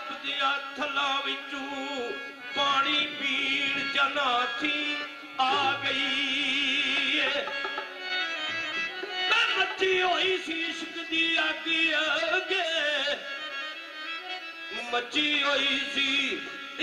तपदिया थला विचू पानी पीण जना थी आ गई मची हुई सी इश्क दी अग अगे मची हुई सी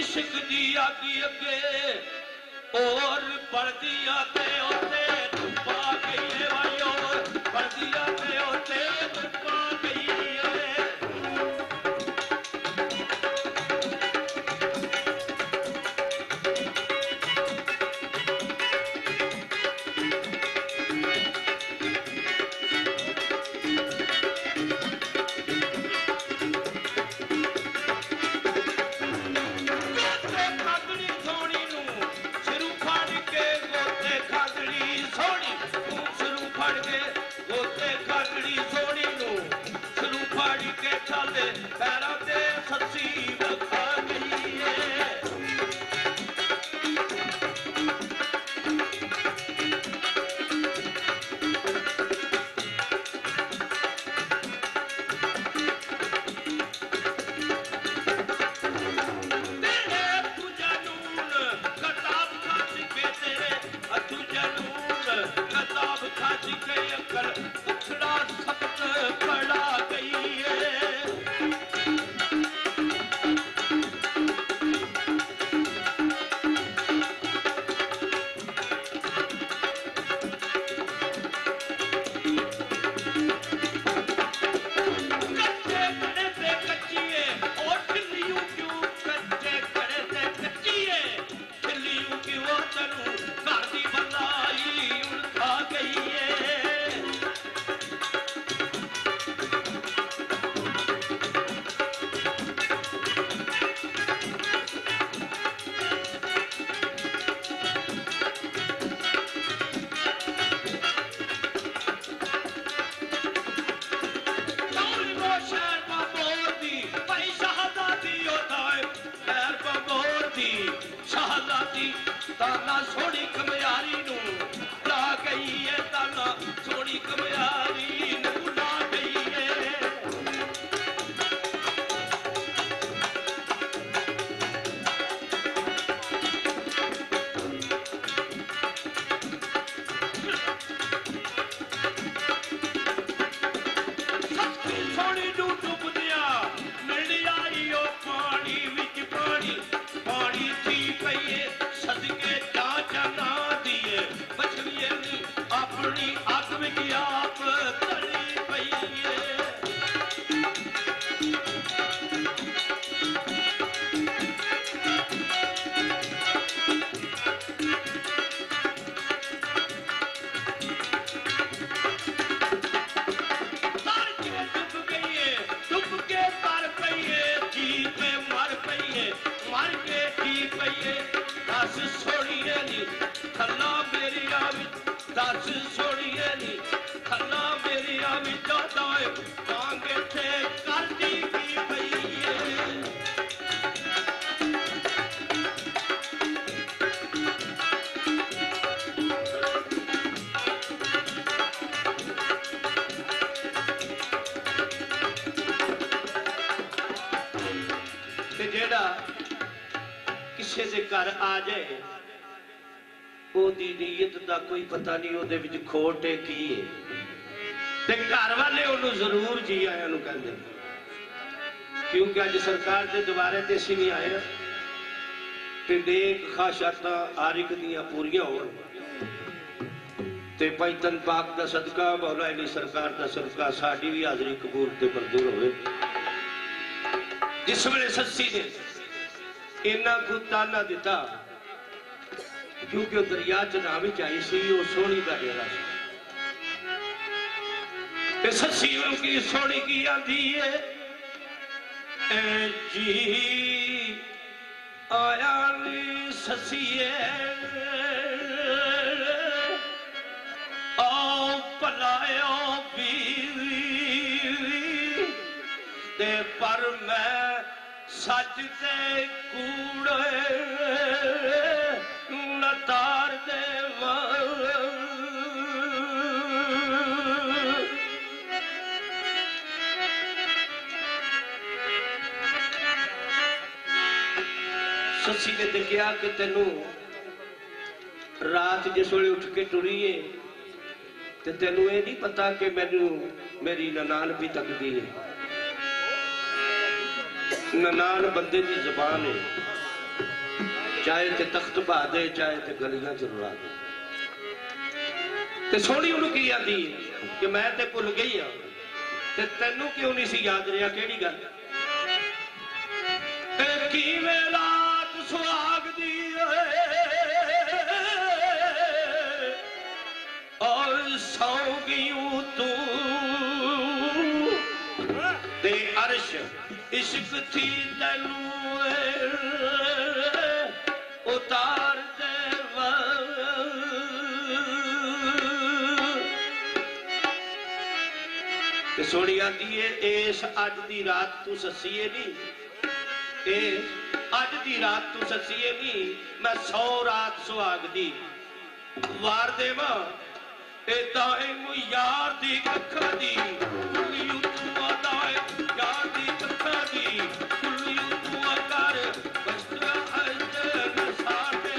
इश्क दी अग अगे और बढ़दिया ते ओते धुप्पा गई है भाई और बढ़दिया ते ओते धुप्पा गई है पैरा दे सच्ची बखा गई है ताना सोनी कमयारी नू ला गई है ताना सोनी कमयारी नू ला गई है सोनी नू डुब दिया मिल आई ओ पानी विच पानी पानी थी पईए सदके चाचा ना दिए बछड़िए नी अपनी अग विच आप तली पई है डुब के मर पई है जी पे मर पई है मर के जी पई है दस सोड़िए नी थला मेरी आवी दस सोड़िए नी थला मेरी आवी जादाए मांगे थे करदी की पई है ते जेड़ा किसी के घर आ जाए ओदी नीयत का कोई पता नहीं ओदे विच खोट है की है ते घर वाले उन्होंने जरूर जी आया कहते क्योंकि अज सरकार के दुबारे ते असीं नहीं आए ते नेक ख्वाहिशां हर एक दियां पूरियां होण ते पैतन पाक का सदका मौला अली सरकार का सदका साडी भी हाजरी कबूल ते मंजूर होवे जिस वेले सस्सी ने इन्ना को ताना दिता क्योंकि दरिया च नाम ही आई सी सोहनी का डेरा सस्सी उनकी सोहनी की आंदी है ए जी आया नी सस्सीए आओ भलायो बीवी ते पर मैं सच ते कूड़े नतार दे ससी ने तो कहा कि तेनू रात जिस वे उठ के टुरीए तो तेनू ये नहीं पता कि मैनू मेरी ननान भी तकदी है। ननान बंदे की जबान है, चाहे ते तख्त पा दे चाहे ते गलियां च रुला दे। ते सोहनी उन्होंने की आती कि मैं ते भुल गई हाँ, ते तेनू क्यों नहीं सी याद रहा केड़ी गल? किवें रात सुहाग दी और सौ गई तू ते अर्श इश्क थी तेनू उतार दे सोनी आती है इस अज दी रात तू ससीए नहीं, अज दी रात तू ससीए नहीं, मैं 100 रात सुहाग दी वार देवा यार दी कखा दी कुलियू तू आदाए यार दी कखा दी कुलियू तू आकार बस्ता अज नसाते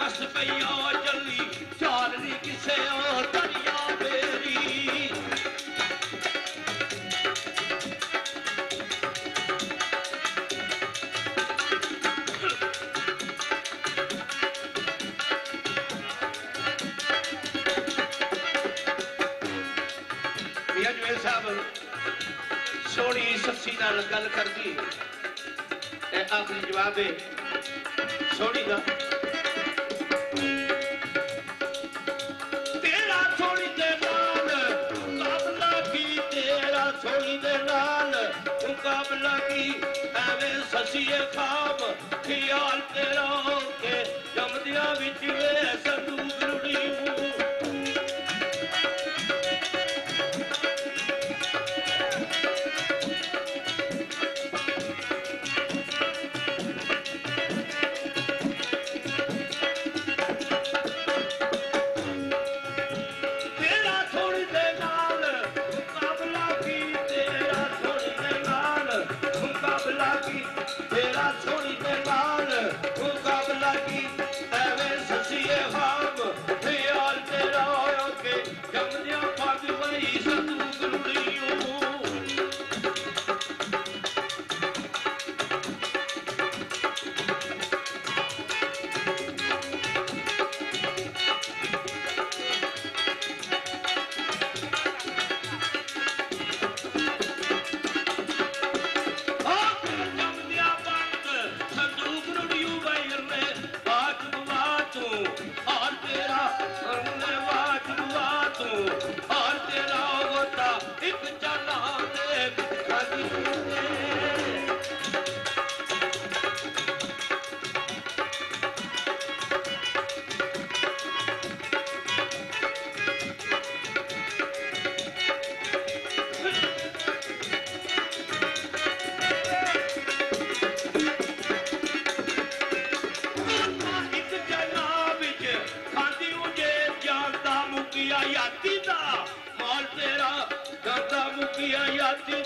मस पईया जल्दी चालनी किसे और दरिया मेरी अजमेर साहब सोनी सस्सी नाल गल करदी आखिरी जवाब है सोनी का मुकाबला की एवें ससीए खाम ख्याल तेरा के जमदिया विच वे संदूक रुड़ी तेरा छोड़ी दे नाल मुकाबला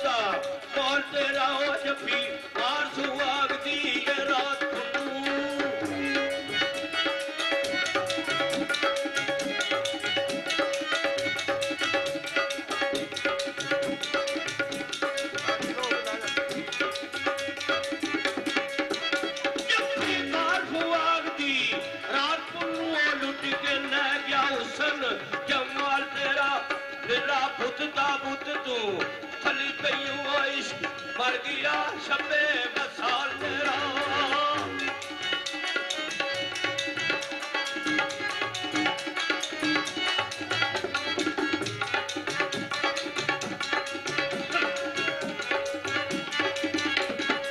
दा मौल तेरा हो जफी मार सुहाग दी रात बुत तू फली पई इश्क मर गया शबे बसाल तेरा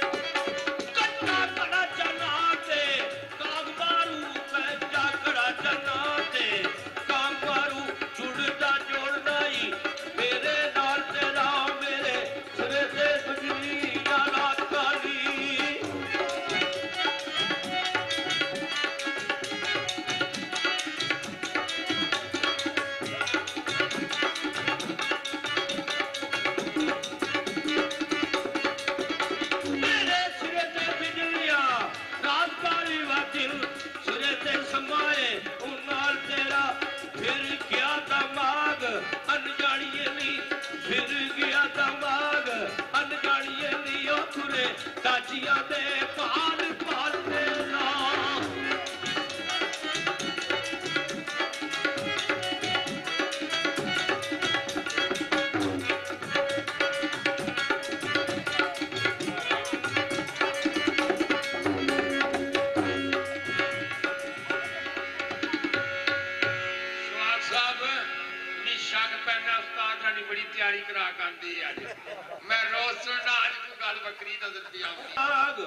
कट्टा कड़ा चना ते काग मारू पैंजा कड़ा चना ते काग मारू जुड़दा जोड़दा ही मेरे नाल तेरा मेरे सिरे ते बिजली ना रात काली मेरे सिरे ते बिजलियां रात काली वातिल सिरे ते समाए उन नाल तेरा फिर गया दमाग अनजानिए नी फिर गया दमाग अनजानिए नी ओ तुरे दाजिया दे पाल पाल तेरा सुहाग साहब निशान पहना उस्ताद रानी बड़ी तैयारी करा करती है अज मैं रोज सुनना अज को गल बकरी नजर पी आऊंगी आग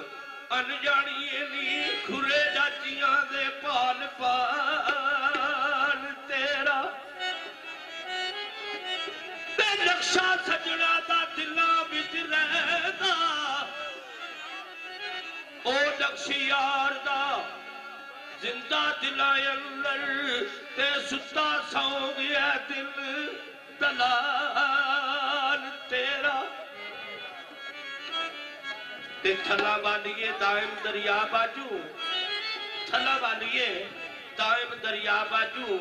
अनजानिए नी खुरे दाजिया दे पाल पाल तेरा ते नक्शा सजना दा दिलां विच रहदा ओ नक्शी यार दा जिंदा दिला अंदर ते सुता सौ गया दिल दलाल तेरा ते थला वालिए दायम दरिया बाजू थला वालिए दायम दरिया बाजू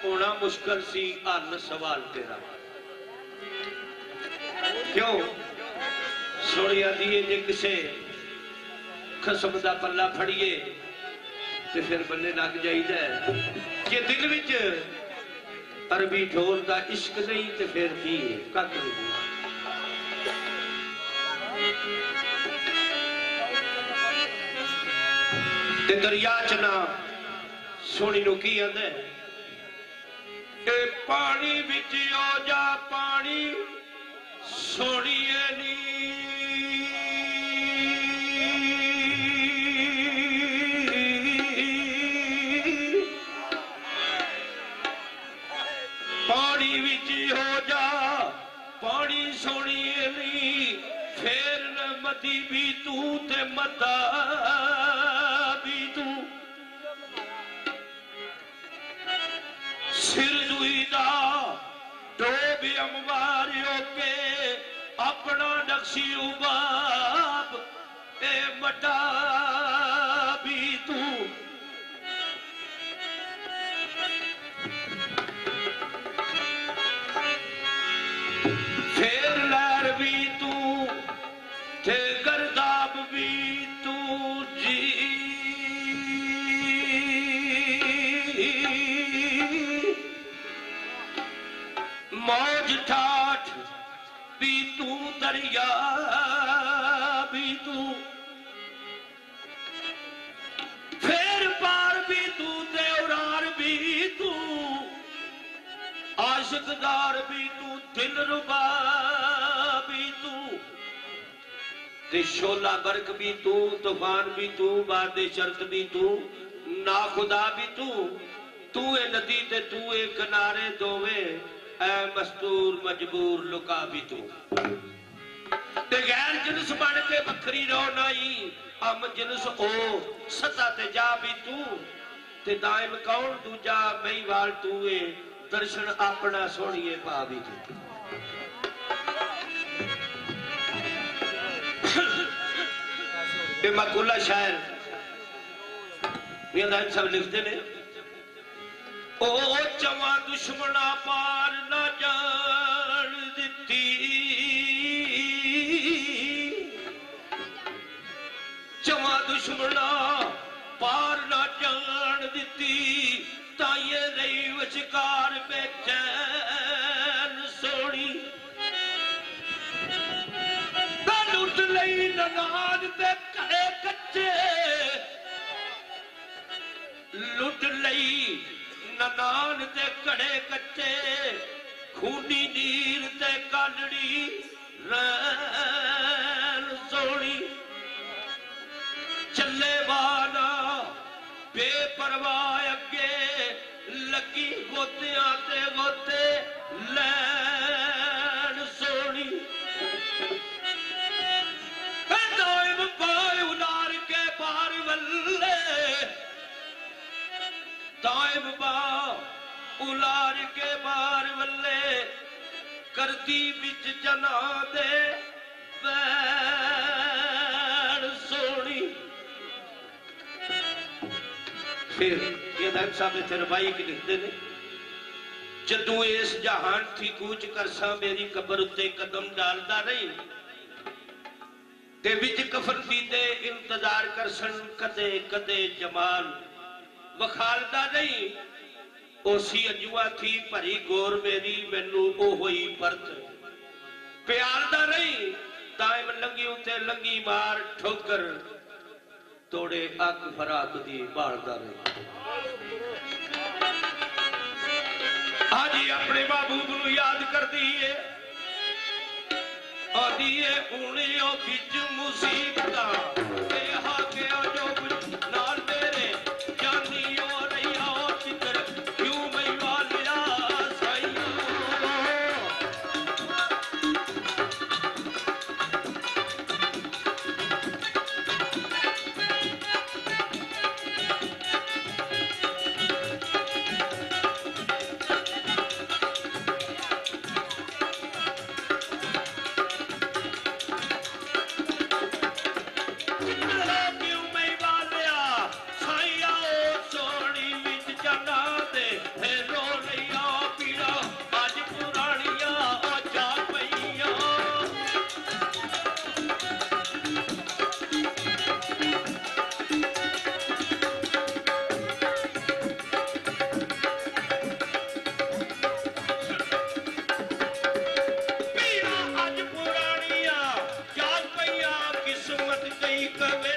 होना मुश्किल सी हल सवाल तेरा क्यों सोनिया दिए जे किसे खसम दा पल्ला फड़िए ते फिर बल्ले लग जाइदा जे दिल विच अरबी ढोल दा इश्क नहीं ते फिर की कद ते दरिया च ना सोनी नु की आंदे ए पानी विच ओ जा पानी सोनिए नी पानी विच हो जा पानी सोनिए नी फेर न मदी भी तू ते मदा भी तू सिर दुईदा डोब अमवारियों के अपना नक्शी उबाब ए मटा भी तू फेर लहर भी तू थे गर्दाब भी तू जी मौज ठाठ भी तू दरिया भी तू फेर पार भी तू देवरार भी तू आशिकदार भी तू दिल रुबा भी तू ते शोला बर्क भी तू तूफान भी तू बादे शर्त भी तू नाखुदा भी तू ए नदी ते तू ए किनारे दोवे ऐ मस्तूर मजबूर लुका भी तू ते गैर जिनस बन के बखरी रो नाई अम जिनस ओ सता ते जा भी तू ते दाइम कौन दूजा महीवाल तू ए दर्शन अपना सोनिए पा भी तू ये मकूला शायर मियां साहब लिखते ने, ओ चवा दुश्मना पार ना जान दिती, चवा दुश्मना पार ना जान दिती, ताये रही विचकार बेचैन सोनी, लुट लई ननान ते घड़े कच्चे, लुट लई ननान ते घड़े कच्चे, खूनी नीर ते कालड़ी रैन सोनी, चले वाला बेपरवाह अगे लगी गोतियां ते गोते लैन सोनी, दाइम बाय उलार के बार वल्ले, दाइम बा उलार के बार वल्ले, करती बिच जना दे बैन सोनी। फिर ये नायब साहब ने रवाई की लिखते ने, जदू इस जहान थी कूच करसा मेरी कबर उत्ते कदम डालदा नहीं, ते विच कफन दीदे इंतजार करसन कदे कदे जमाल वखालदा नहीं, ओसी अंजुआ थी भरी गोर मेरी मैनू ओ होई परत प्यारदा नहीं, दाइम लंगी उते लंगी मार ठोकर तोड़े अग फराक दी बालदा नहीं। आज अपने महबूब नू याद कर दिए, आदिए ऊने ओ बिच मुसीबत ते हा के जो नाल मेरे जानी ओ रहिया ओ चित्र क्यों मैं वालिया साईं, किस्मत कई कवे